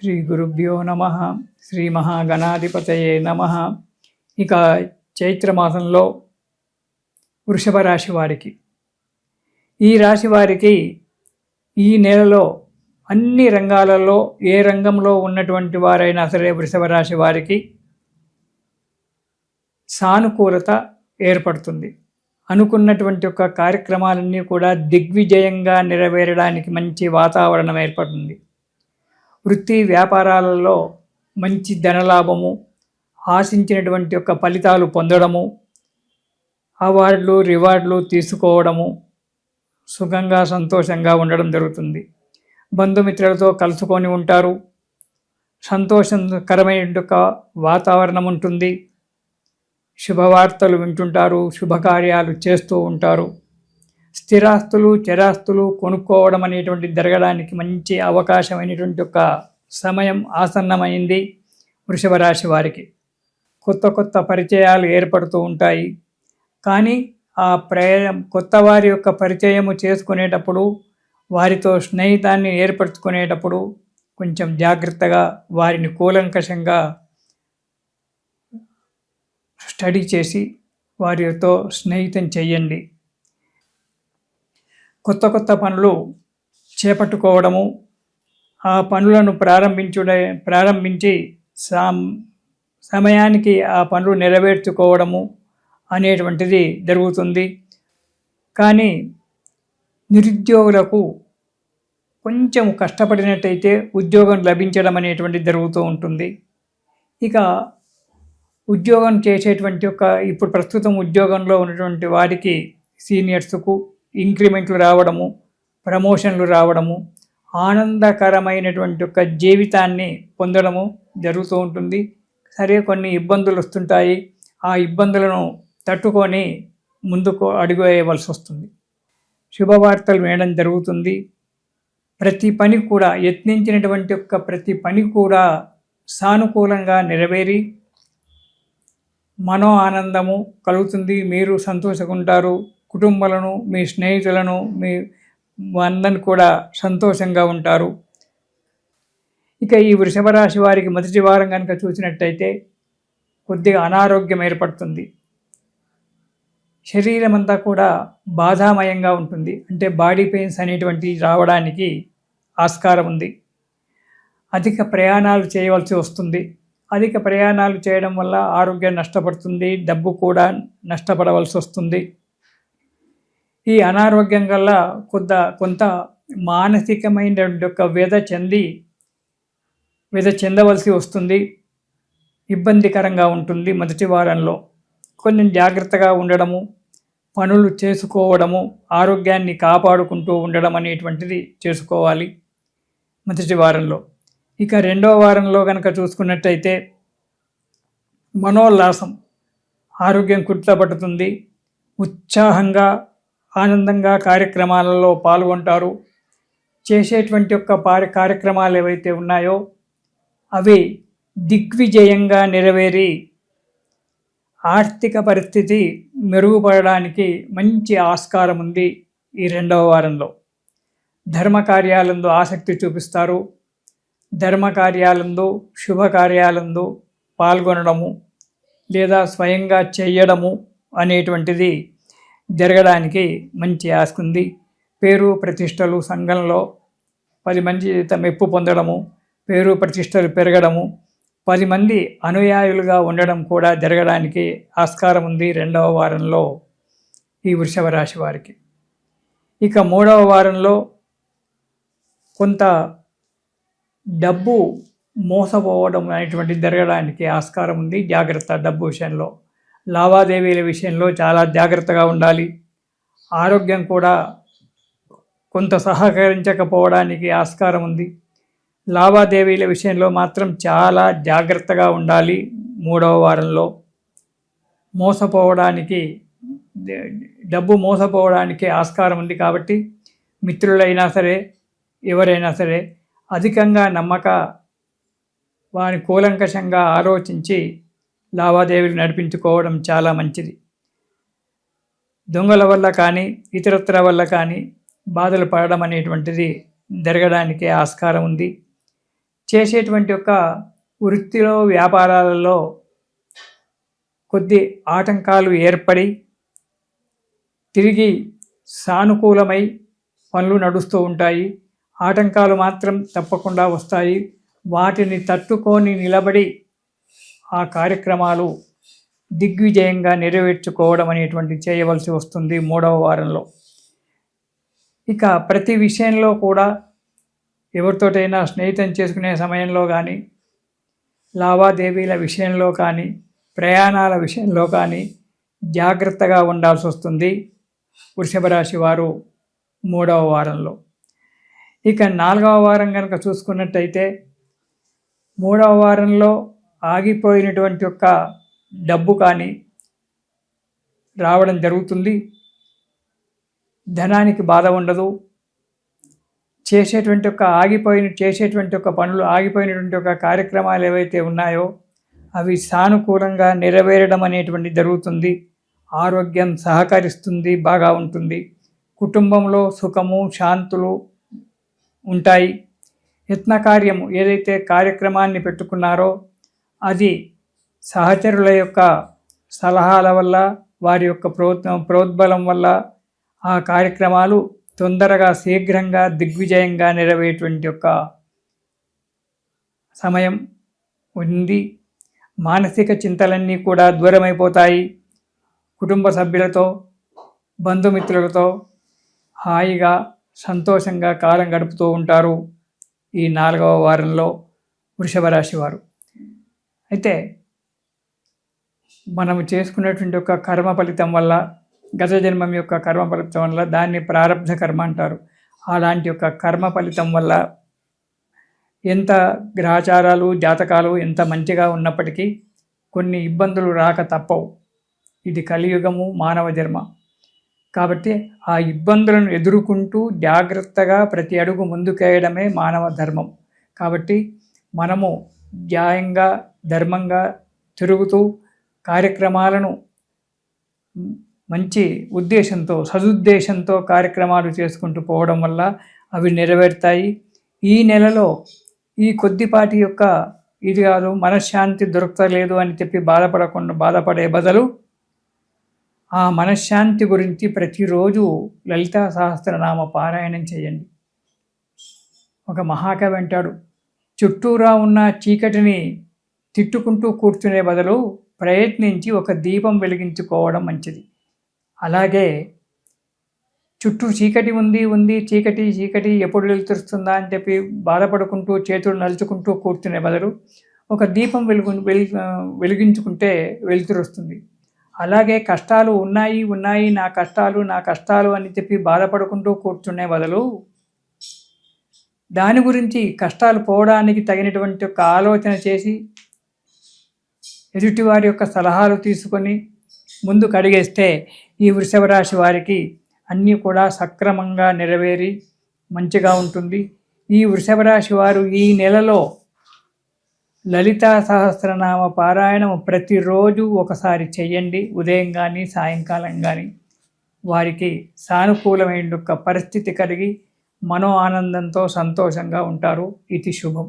శ్రీ గురుభ్యో నమ. శ్రీ మహాగణాధిపతయే నమ. ఇక చైత్రమాసంలో వృషభ రాశి వారికి, ఈ రాశి వారికి ఈ నెలలో అన్ని రంగాలలో ఏ రంగంలో ఉన్నటువంటి వారైనా సరే వృషభ రాశి వారికి సానుకూలత ఏర్పడుతుంది. అనుకున్నటువంటి ఒక కార్యక్రమాలన్నీ కూడా దిగ్విజయంగా నెరవేరడానికి మంచి వాతావరణం ఏర్పడుతుంది. వృత్తి వ్యాపారాలలో మంచి ధనలాభము, ఆశించినటువంటి యొక్క ఫలితాలు పొందడము, అవార్డులు రివార్డులు తీసుకోవడము, సుఖంగా సంతోషంగా ఉండడం జరుగుతుంది. బంధుమిత్రులతో కలుసుకొని ఉంటారు. సంతోషకరమైన వాతావరణం ఉంటుంది. శుభవార్తలు వింటుంటారు, శుభకార్యాలు చేస్తూ ఉంటారు. స్థిరాస్తులు చరాస్తులు కొనుక్కోవడం అనేటువంటి జరగడానికి మంచి అవకాశమైనటువంటి ఒక సమయం ఆసన్నమైంది వృషభ రాశి వారికి. కొత్త కొత్త పరిచయాలు ఏర్పడుతూ ఉంటాయి. కానీ ఆ కొత్త వారి యొక్క పరిచయము చేసుకునేటప్పుడు, వారితో స్నేహితాన్ని ఏర్పరచుకునేటప్పుడు కొంచెం జాగ్రత్తగా వారిని కూలంకషంగా స్టడీ చేసి వారితో స్నేహితం చెయ్యండి. కొత్త కొత్త పనులు చేపట్టుకోవడము, ఆ పనులను ప్రారంభించి సమయానికి ఆ పనులు నెరవేర్చుకోవడము అనేటువంటిది జరుగుతుంది. కానీ నిరుద్యోగులకు కొంచెం కష్టపడినట్టయితే ఉద్యోగం లభించడం అనేటువంటిది జరుగుతూ ఉంటుంది. ఇక ఉద్యోగం చేసేటువంటి ఇప్పుడు ప్రస్తుతం ఉద్యోగంలో ఉన్నటువంటి వారికి సీనియర్స్కు ఇంక్రిమెంట్లు రావడము, ప్రమోషన్లు రావడము, ఆనందకరమైనటువంటి ఒక జీవితాన్ని పొందడము జరుగుతూ ఉంటుంది. సరే, కొన్ని ఇబ్బందులు వస్తుంటాయి. ఆ ఇబ్బందులను తట్టుకొని ముందుకు అడుగు వేయవలసి వస్తుంది. శుభవార్తలు వినడం జరుగుతుంది. ప్రతి పని కూడా యత్నించినటువంటి ప్రతి పని కూడా సానుకూలంగా నెరవేరి మనో ఆనందము కలుగుతుంది. మీరు సంతోషంగా, కుటుంబాలను, మీ స్నేహితులను, మీ అందరిని కూడా సంతోషంగా ఉంటారు. ఇక ఈ వృషభ రాశి వారికి మొదటి వారం కనుక చూసినట్టయితే కొద్దిగా అనారోగ్యం ఏర్పడుతుంది. శరీరం అంతా కూడా బాధామయంగా ఉంటుంది. అంటే బాడీ పెయిన్స్ అనేటువంటి రావడానికి ఆస్కారం ఉంది. అధిక ప్రయాణాలు చేయవలసి వస్తుంది. అధిక ప్రయాణాలు చేయడం వల్ల ఆరోగ్యం నష్టపడుతుంది, డబ్బు కూడా నష్టపడవలసి వస్తుంది. ఈ అనారోగ్యం వల్ల కొంత మానసికమైన వ్యధ చెందవలసి వస్తుంది. ఇబ్బందికరంగా ఉంటుంది. మొదటి వారంలో కొంచెం జాగ్రత్తగా ఉండడము, పనులు చేసుకోవడము, ఆరోగ్యాన్ని కాపాడుకుంటూ ఉండడం అనేటువంటిది చేసుకోవాలి మొదటి వారంలో. ఇక రెండవ వారంలో కనుక చూసుకున్నట్టయితే మనోల్లాసం, ఆరోగ్యం కుర్తపడుతుంది. ఉత్సాహంగా ఆనందంగా కార్యక్రమాలలో పాల్గొంటారు. చేసేటువంటి కార్యక్రమాలు ఏవైతే ఉన్నాయో అవి దిగ్విజయంగా నెరవేరి ఆర్థిక పరిస్థితి మెరుగుపడడానికి మంచి ఆస్కారం ఉంది ఈ రెండవ వారంలో. ధర్మకార్యాలందు ఆసక్తి చూపిస్తారు. ధర్మకార్యాలందు, శుభకార్యాలందు పాల్గొనడము లేదా స్వయంగా చేయడము అనేటువంటిది జరగడానికి మంచి ఆస్కుంది. పేరు ప్రతిష్టలు సంఘంలో 10 మంది మెప్పు పొందడము, పేరు ప్రతిష్టలు పెరగడము, 10 మంది అనుయాయులుగా ఉండడం కూడా జరగడానికి ఆస్కారం ఉంది రెండవ వారంలో ఈ వృషభ రాశి వారికి. ఇక మూడవ వారంలో కొంత డబ్బు మోసపోవడం అనేటువంటిది జరగడానికి ఆస్కారం ఉంది. జాగ్రత్త. డబ్బు విషయంలో, లావాదేవీల విషయంలో చాలా జాగ్రత్తగా ఉండాలి. ఆరోగ్యం కూడా కొంత సహకరించకపోవడానికి ఆస్కారం ఉంది. లావాదేవీల విషయంలో మాత్రం చాలా జాగ్రత్తగా ఉండాలి. మూడవ వారంలో డబ్బు మోసపోవడానికి ఆస్కారం ఉంది. కాబట్టి మిత్రులైనా సరే, ఎవరైనా సరే అధికంగా వారి కూలంకషంగా ఆలోచించి లావాదేవీలు నడిపించుకోవడం చాలా మంచిది. దొంగల వల్ల కానీ ఇతరత్ర వల్ల కానీ బాధలు పడడం అనేటువంటిది జరగడానికి ఆస్కారం ఉంది. చేసేటువంటి యొక్క వృత్తిలో వ్యాపారాలలో కొద్ది ఆటంకాలు ఏర్పడి తిరిగి సానుకూలమై పనులు నడుస్తూ ఉంటాయి. ఆటంకాలు మాత్రం తప్పకుండా వస్తాయి. వాటిని తట్టుకొని నిలబడి ఆ కార్యక్రమాలు దిగ్విజయంగా నెరవేర్చుకోవడం అనేటువంటి చేయవలసి వస్తుంది 3వ వారంలో. ఇక ప్రతి విషయంలో కూడా ఎవరితోటైనా స్నేహితం చేసుకునే సమయంలో కానీ, లావాదేవీల విషయంలో కానీ, ప్రయాణాల విషయంలో కానీ జాగ్రత్తగా ఉండాల్సి వస్తుంది వృషభ రాశి వారు 3వ వారంలో. ఇక 4వ వారం కనుక చూసుకున్నట్టయితే 3వ వారంలో ఆగిపోయినటువంటి యొక్క డబ్బు కానీ రావడం జరుగుతుంది. ధనానికి బాధ ఉండదు. చేసేటువంటి ఒక పనులు ఆగిపోయినటువంటి ఒక కార్యక్రమాలు ఏవైతే ఉన్నాయో అవి సానుకూలంగా నెరవేరడం అనేటువంటి జరుగుతుంది. ఆరోగ్యం సహకరిస్తుంది, బాగా ఉంటుంది. కుటుంబంలో సుఖము శాంతులు ఉంటాయి. యత్నకార్యము ఏదైతే కార్యక్రమాన్ని పెట్టుకున్నారో అది సహచరుల యొక్క సలహాల వల్ల, వారి యొక్క ప్రోద్బలం వల్ల ఆ కార్యక్రమాలు తొందరగా శీఘ్రంగా దిగ్విజయంగా నెరవేరేటువంటి యొక్క సమయం ఉంది. మానసిక చింతలన్నీ కూడా దూరమైపోతాయి. కుటుంబ సభ్యులతో బంధుమిత్రులతో హాయిగా సంతోషంగా కాలం గడుపుతూ ఉంటారు ఈ 4వ వారంలో వృషభ రాశి వారు. అయితే మనము చేసుకునేటువంటి ఒక కర్మ ఫలితం వల్ల, గత జన్మం యొక్క కర్మ ఫలితం వల్ల, దాన్ని ప్రారబ్ధ కర్మ అంటారు. అలాంటి యొక్క కర్మ ఫలితం వల్ల ఎంత గ్రహచారాలు జాతకాలు ఎంత మంచిగా ఉన్నప్పటికీ కొన్ని ఇబ్బందులు రాక తప్పవు. ఇది కలియుగము, మానవ జన్మ. కాబట్టి ఆ ఇబ్బందులను ఎదుర్కొంటూ జాగ్రత్తగా ప్రతి అడుగు ముందుకేయడమే మానవ ధర్మం. కాబట్టి మనము న్యాయంగా ధర్మంగా తిరుగుతూ కార్యక్రమాలను మంచి ఉద్దేశంతో, సదుద్దేశంతో కార్యక్రమాలు చేసుకుంటూ పోవడం వల్ల అవి నెరవేరుతాయి. ఈ నెలలో ఈ కొద్దిపాటి యొక్క ఇది కాదు మనశ్శాంతి దొరకలేదు అని చెప్పి బాధపడే బదులు ఆ మనశ్శాంతి గురించి ప్రతిరోజు లలితా సహస్రనామ పారాయణం చేయండి. ఒక మహాకవి అంటాడు, చుట్టూరా ఉన్న చీకటిని తిట్టుకుంటూ కూర్చునే బదులు ప్రయత్నించి ఒక దీపం వెలిగించుకోవడం మంచిది. అలాగే చుట్టూ చీకటి ఉంది చీకటి ఎప్పుడు వెలుతురుస్తుందా అని చెప్పి బాధపడుకుంటూ చేతులు నలుచుకుంటూ కూర్చునే బదులు ఒక దీపం వెలిగించుకుంటే వెలుతురు వస్తుంది. అలాగే కష్టాలు ఉన్నాయి నా కష్టాలు అని చెప్పి బాధపడుకుంటూ కూర్చునే బదులు దాని గురించి కష్టాలు పోవడానికి తగినటువంటి ఒక ఆలోచన చేసి ఎదుటివారి యొక్క సలహాలు తీసుకొని ముందుకు అడిగేస్తే ఈ వృషభ రాశి వారికి అన్నీ కూడా సక్రమంగా నెరవేరి మంచిగా ఉంటుంది. ఈ వృషభ రాశి వారు ఈ నెలలో లలితా సహస్రనామ పారాయణం ప్రతిరోజు ఒకసారి చేయండి. ఉదయం కానీ సాయంకాలం కానీ వారికి సానుకూలమైన పరిస్థితి కలిగి మనో ఆనందంతో సంతోషంగా ఉంటారు. ఇది శుభం.